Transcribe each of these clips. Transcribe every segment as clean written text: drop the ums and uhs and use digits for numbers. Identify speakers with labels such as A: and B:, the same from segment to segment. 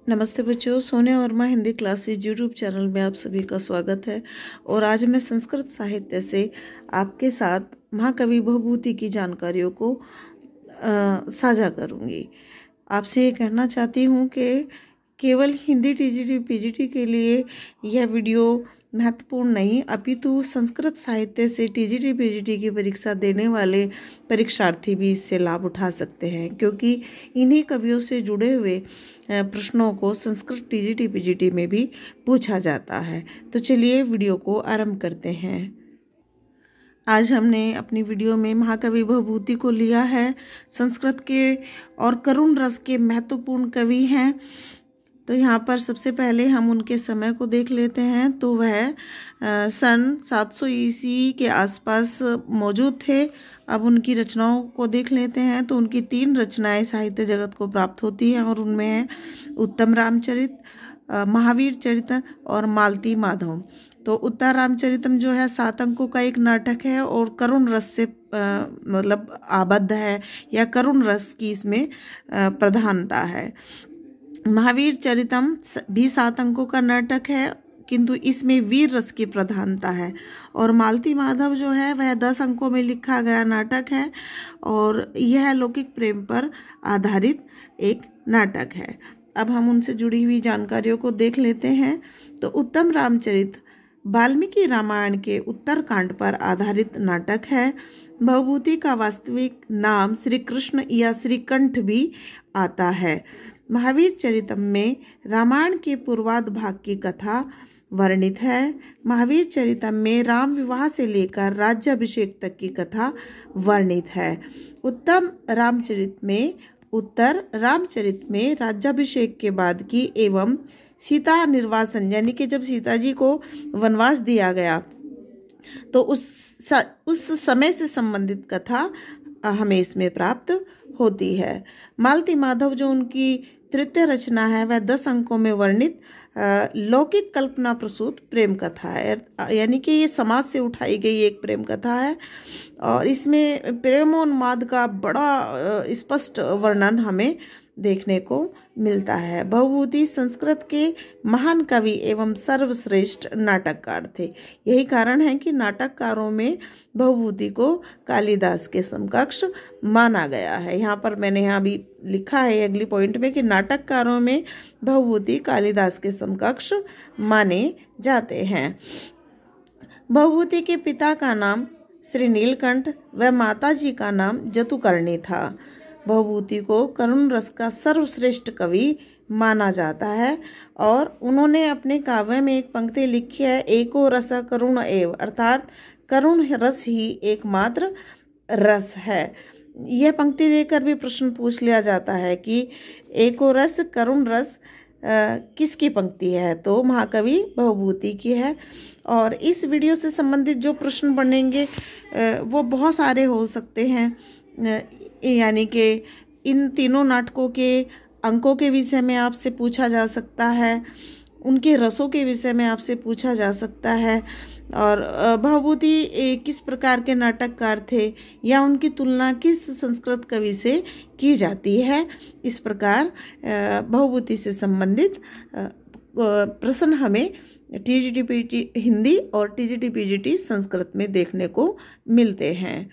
A: नमस्ते बच्चों, Sonia Verma Hindi classes YouTube channel में आप सभी का स्वागत है। और आज मैं संस्कृत साहित्य से आपके साथ महाकवि भवभूति की जानकारियों को साझा करूंगी। आपसे ये कहना चाहती हूँ कि केवल हिंदी टीजीटी पीजीटी के लिए यह वीडियो महत्वपूर्ण नहीं, अपितु संस्कृत साहित्य से टीजीटी पीजीटी की परीक्षा देने वाले परीक्षार्थी भी इससे लाभ उठा सकते हैं, क्योंकि इन्हीं कवियों से जुड़े हुए प्रश्नों को संस्कृत टीजीटी पीजीटी में भी पूछा जाता है। तो चलिए वीडियो को आरंभ करते हैं। आज हमने अपनी वीडियो में महाकवि भवभूति को लिया है। संस्कृत के और करुण रस के महत्वपूर्ण कवि हैं। तो यहाँ पर सबसे पहले हम उनके समय को देख लेते हैं। तो वह सन 700 ईस्वी के आसपास मौजूद थे। अब उनकी रचनाओं को देख लेते हैं। तो उनकी 3 रचनाएं साहित्य जगत को प्राप्त होती हैं और उनमें है उत्तम रामचरित, महावीर चरित और मालती माधव। तो उत्तर रामचरितम जो है 7 अंकों का एक नाटक है और करुण रस से मतलब आबद्ध है, या करुण रस की इसमें प्रधानता है। महावीर चरितम भी 7 अंकों का नाटक है, किंतु इसमें वीर रस की प्रधानता है। और मालती माधव जो है वह 10 अंकों में लिखा गया नाटक है और यह लौकिक प्रेम पर आधारित एक नाटक है। अब हम उनसे जुड़ी हुई जानकारियों को देख लेते हैं। तो उत्तम रामचरित वाल्मीकि रामायण के उत्तरकांड पर आधारित नाटक है। भवभूति का वास्तविक नाम श्री कृष्ण या श्रीकंठ भी आता है। महावीर चरितम में रामायण के पूर्वार्ध भाग की कथा वर्णित है। महावीर चरितम में राम विवाह से लेकर राज्याभिषेक तक की कथा वर्णित है। उत्तर रामचरित में राज्याभिषेक के बाद की एवं सीता निर्वासन, यानी कि जब सीता जी को वनवास दिया गया तो उस समय से संबंधित कथा हमें इसमें प्राप्त होती है। मालती माधव जो उनकी तृतीय रचना है वह 10 अंकों में वर्णित लौकिक कल्पना प्रसूत प्रेम कथा है, यानी कि ये समाज से उठाई गई एक प्रेम कथा है और इसमें प्रेमोन्माद का बड़ा स्पष्ट वर्णन हमें देखने को मिलता है। भवभूति संस्कृत के महान कवि एवं सर्वश्रेष्ठ नाटककार थे। यही कारण है कि नाटककारों में भवभूति को कालिदास के समकक्ष माना गया है। यहाँ पर मैंने यहाँ भी लिखा है अगली पॉइंट में कि नाटककारों में भवभूति कालिदास के समकक्ष माने जाते हैं। भवभूति के पिता का नाम श्री नीलकंठ व माता जी का नाम जतुकर्णी था। भवभूति को करुण रस का सर्वश्रेष्ठ कवि माना जाता है और उन्होंने अपने काव्य में एक पंक्ति लिखी है, एको रस करुण एव, अर्थात करुण रस ही एकमात्र रस है। यह पंक्ति देकर भी प्रश्न पूछ लिया जाता है कि एको रस करुण रस किसकी पंक्ति है, तो महाकवि भवभूति की है। और इस वीडियो से संबंधित जो प्रश्न बनेंगे वो बहुत सारे हो सकते हैं, यानी कि इन तीनों नाटकों के अंकों के विषय में आपसे पूछा जा सकता है, उनके रसों के विषय में आपसे पूछा जा सकता है, और भवभूति किस प्रकार के नाटककार थे या उनकी तुलना किस संस्कृत कवि से की जाती है। इस प्रकार भवभूति से संबंधित प्रश्न हमें टीजीटी पीजीटी हिंदी और टीजीटी पीजीटी संस्कृत में देखने को मिलते हैं।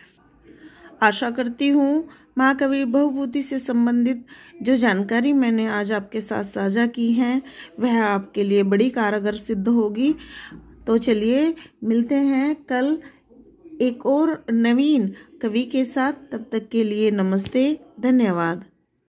A: आशा करती हूँ महाकवि भवभूति से संबंधित जो जानकारी मैंने आज आपके साथ साझा की है वह आपके लिए बड़ी कारगर सिद्ध होगी। तो चलिए मिलते हैं कल एक और नवीन कवि के साथ। तब तक के लिए नमस्ते, धन्यवाद।